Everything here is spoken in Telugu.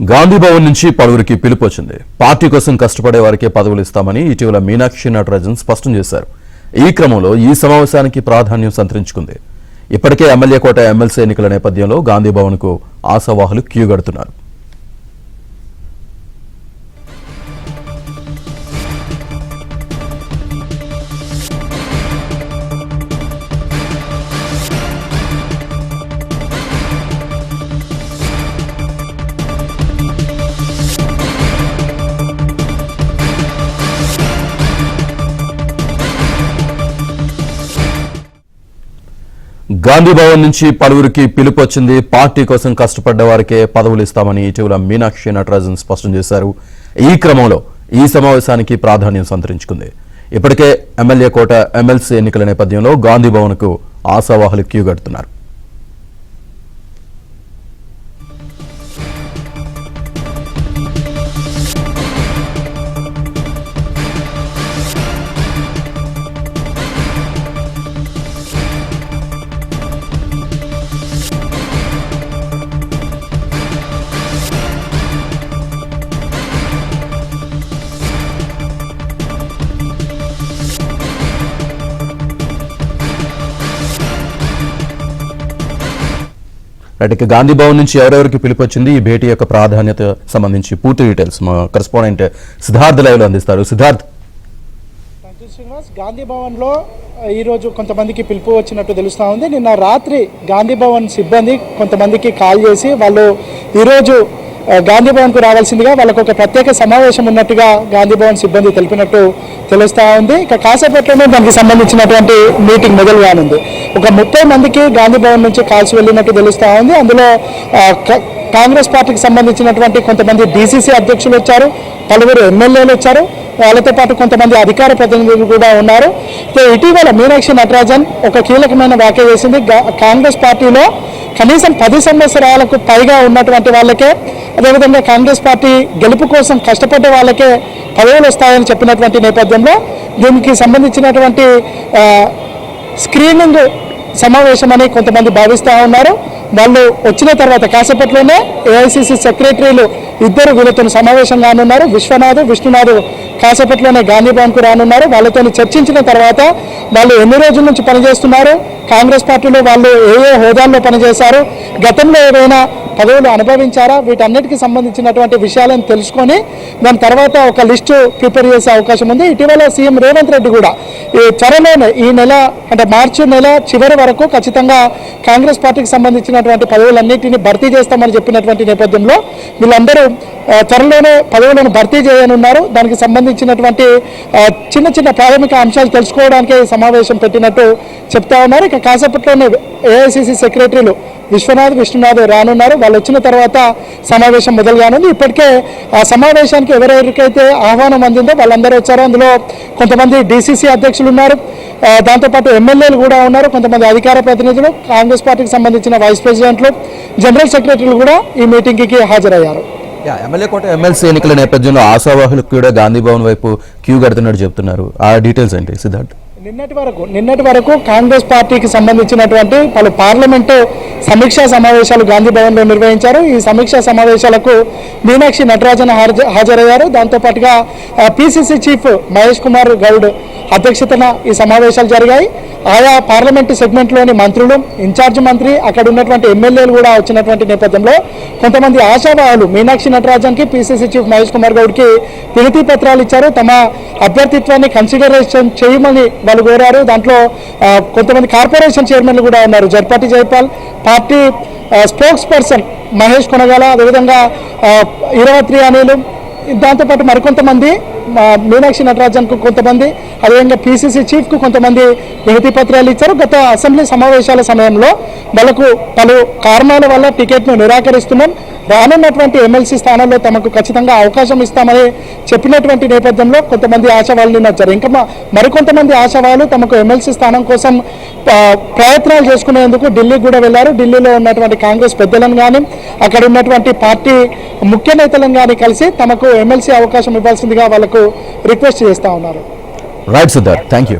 గాంధీ భవన్ నుంచి పలువురికి పిలుపు వచ్చింది. పార్టీ కోసం కష్టపడే వారికే పదవులు ఇస్తామని ఇటీవల మీనాక్షి నటరాజన్ స్పష్టం చేశారు. ఈ క్రమంలో ఈ సమావేశానికి ప్రాధాన్యం సంతరించుకుంది. ఇప్పటికే ఎమ్మెల్యే కోట ఎమ్మెల్సీ ఎన్నికల నేపథ్యంలో గాంధీ భవన్ కు ఆశావాహులు క్యూ కడుతున్నారు. గాంధీ భవన్ నుంచి పలువురికి పిలుపు వచ్చింది. పార్టీ కోసం కష్టపడ్డ వారికే పదవులు ఇస్తామని ఇటీవల మీనాక్షి నటరాజన్ స్పష్టం చేశారు. ఈ క్రమంలో ఈ సమావేశానికి ప్రాధాన్యం సంతరించుకుంది. ఇప్పటికే ఎమ్మెల్యే కోట ఎమ్మెల్సీ ఎన్నికల నేపథ్యంలో గాంధీ భవన్ కు ఆశావాహులు క్యూ కడుతున్నారు. ఇక గాంధీ భవన్ నుంచి ఎవరెవరికి పిలుపు వచ్చింది, ఈ భేటీ యొక్క ప్రాధాన్యత సంబంధించి పూర్తి డీటెయిల్స్ మా కరెస్పాండెంట్ సిద్ధార్థ్ లైవ్ లో అందిస్తారు. సిద్ధార్థ్. శ్రీనివాస్, గాంధీ భవన్ లో ఈరోజు కొంతమందికి పిలుపు వచ్చినట్టు తెలుస్తూ ఉంది. నిన్న రాత్రి గాంధీ భవన్ సిబ్బంది కొంతమందికి కాల్ చేసి వాళ్ళు ఈరోజు గాంధీ భవన్కు రావాల్సిందిగా వాళ్ళకు ఒక ప్రత్యేక సమావేశం ఉన్నట్టుగా గాంధీ భవన్ సిబ్బంది తెలిపినట్టు తెలుస్తూ ఉంది. ఇక కాసేపట్లోనే దానికి సంబంధించినటువంటి మీటింగ్ మొదలు కానుంది. ఒక 30 మందికి గాంధీ భవన్ నుంచి కాల్స్ వెళ్ళినట్టు తెలుస్తూ ఉంది. అందులో కాంగ్రెస్ పార్టీకి సంబంధించినటువంటి కొంతమంది డీసీసీ అధ్యక్షులు వచ్చారు, పలువురు ఎమ్మెల్యేలు వచ్చారు, వాళ్ళతో పాటు కొంతమంది అధికార ప్రతినిధులు కూడా ఉన్నారు. ఇటీవల మీనాక్షి నటరాజన్ ఒక కీలకమైన వ్యాఖ్య చేసింది. కాంగ్రెస్ పార్టీలో కనీసం 10 సంవత్సరాలకు పైగా ఉన్నటువంటి వాళ్ళకే, అదేవిధంగా కాంగ్రెస్ పార్టీ గెలుపు కోసం కష్టపడ్డ వాళ్ళకే పదవులు వస్తాయని చెప్పినటువంటి నేపథ్యంలో దీనికి సంబంధించినటువంటి స్క్రీనింగ్ సమావేశం అని కొంతమంది భావిస్తూ ఉన్నారు. వాళ్ళు వచ్చిన తర్వాత కాసేపట్లోనే ఏఐసిసి సెక్రటరీలు ఇద్దరు వీళ్ళతో సమావేశం కానున్నారు. విష్ణునాథ్ కాసేపట్లోనే గాంధీ భవన్కు రానున్నారు. వాళ్ళతో చర్చించిన తర్వాత వాళ్ళు ఎన్ని రోజుల నుంచి పనిచేస్తున్నారు, కాంగ్రెస్ పార్టీలో వాళ్ళు ఏ హోదాల్లో పనిచేశారు, గతంలో ఏదైనా పదవులు అనుభవించారా, వీటన్నిటికీ సంబంధించినటువంటి విషయాలను తెలుసుకొని దాని తర్వాత ఒక లిస్టు ప్రిపేర్ చేసే అవకాశం ఉంది. ఇటీవల సీఎం రేవంత్ రెడ్డి కూడా ఈ త్వరలోనే ఈ నెల అంటే మార్చి నెల చివరి వరకు ఖచ్చితంగా కాంగ్రెస్ పార్టీకి సంబంధించినటువంటి పదవులన్నింటినీ భర్తీ చేస్తామని చెప్పినటువంటి నేపథ్యంలో వీళ్ళందరూ త్వరలోనే పదవులను భర్తీ చేయనున్నారు. దానికి సంబంధించినటువంటి చిన్న చిన్న ప్రాథమిక అంశాలు తెలుసుకోవడానికి సమావేశం పెట్టినట్టు చెప్తా ఉన్నారు. ఇక కాసేపట్లోనే ఏఐసిసి సెక్రటరీలు విష్ణునాథ్ రానున్నారు. వాళ్ళు వచ్చిన తర్వాత సమావేశం మొదలు కానుంది. ఇప్పటికే ఆ సమావేశానికి ఎవరెవరికైతే ఆహ్వానం అందిందో వాళ్ళందరూ వచ్చారు. అందులో కొంతమంది డీసీసీ అధ్యక్షులు ఉన్నారు, దాంతోపాటు ఎమ్మెల్యేలు కూడా ఉన్నారు, కొంతమంది అధికార ప్రతినిధులు, కాంగ్రెస్ పార్టీకి సంబంధించిన వైస్ ప్రెసిడెంట్లు, జనరల్ సెక్రటరీలు కూడా ఈ మీటింగ్కి హాజరయ్యారు. ఎమ్మెల్యే కోట ఎమ్మెల్సీ ఎన్నికల నేపథ్యంలో ఆశావాహులకు కూడా గాంధీ భవన్ వైపు క్యూ కడుతున్నట్టు చెప్తున్నారు. ఆ డీటెయిల్స్ ఏంటి సిద్ధార్థ్? నిన్నటి వరకు కాంగ్రెస్ పార్టీకి సంబంధించినటువంటి పలు పార్లమెంటు సమీక్షా సమావేశాలు గాంధీ భవన్లో నిర్వహించారు. ఈ సమీక్షా సమావేశాలకు మీనాక్షి నటరాజన్ హాజరయ్యారు. దాంతోపాటుగా పిసిసి చీఫ్ మహేష్ కుమార్ గౌడ్ అధ్యక్షతన ఈ సమావేశాలు జరిగాయి. ఆయా పార్లమెంటు సెగ్మెంట్లోని మంత్రులు, ఇన్ఛార్జ్ మంత్రి, అక్కడ ఉన్నటువంటి ఎమ్మెల్యేలు కూడా వచ్చినటువంటి నేపథ్యంలో కొంతమంది ఆశావాహులు మీనాక్షి నటరాజన్కి, పిసిసి చీఫ్ మహేష్ కుమార్ గౌడ్కి వినతి పత్రాలు ఇచ్చారు. తమ అభ్యర్థిత్వాన్ని కన్సిడరేషన్ చేయమని వాళ్ళు కోరారు. దాంట్లో కొంతమంది కార్పొరేషన్ చైర్మన్లు కూడా ఉన్నారు. జర్పాటి Jaipal, party spokesperson Mahesh Konagala, అదేవిధంగా ఇరవత్రి అనిలు, దాంతోపాటు మరికొంతమంది మీనాక్షి నటరాజన్కు కొంతమంది, అదేవిధంగా పిసిసి చీఫ్కు కొంతమంది వినతి పత్రాలు ఇచ్చారు. గత అసెంబ్లీ సమావేశాల సమయంలో వాళ్ళకు పలు కారణాల వల్ల టికెట్ను నిరాకరిస్తున్నాం, రానున్నటువంటి ఎమ్మెల్సీ స్థానంలో తమకు ఖచ్చితంగా అవకాశం ఇస్తామని చెప్పినటువంటి నేపథ్యంలో కొంతమంది ఆశావాళ్ళు వచ్చారు. ఇంకా మరికొంతమంది ఆశావాళ్ళు తమకు ఎమ్మెల్సీ స్థానం కోసం ప్రయత్నాలు చేసుకునేందుకు ఢిల్లీకి కూడా వెళ్లారు. ఢిల్లీలో ఉన్నటువంటి కాంగ్రెస్ పెద్దలను కానీ, అక్కడ ఉన్నటువంటి పార్టీ ముఖ్య నేతలను కానీ కలిసి తమకు ఎమ్మెల్సీ అవకాశం ఇవ్వాల్సిందిగా వాళ్ళకు రిక్వెస్ట్ చేస్తూ ఉన్నారు. Right Siddharth, thank you.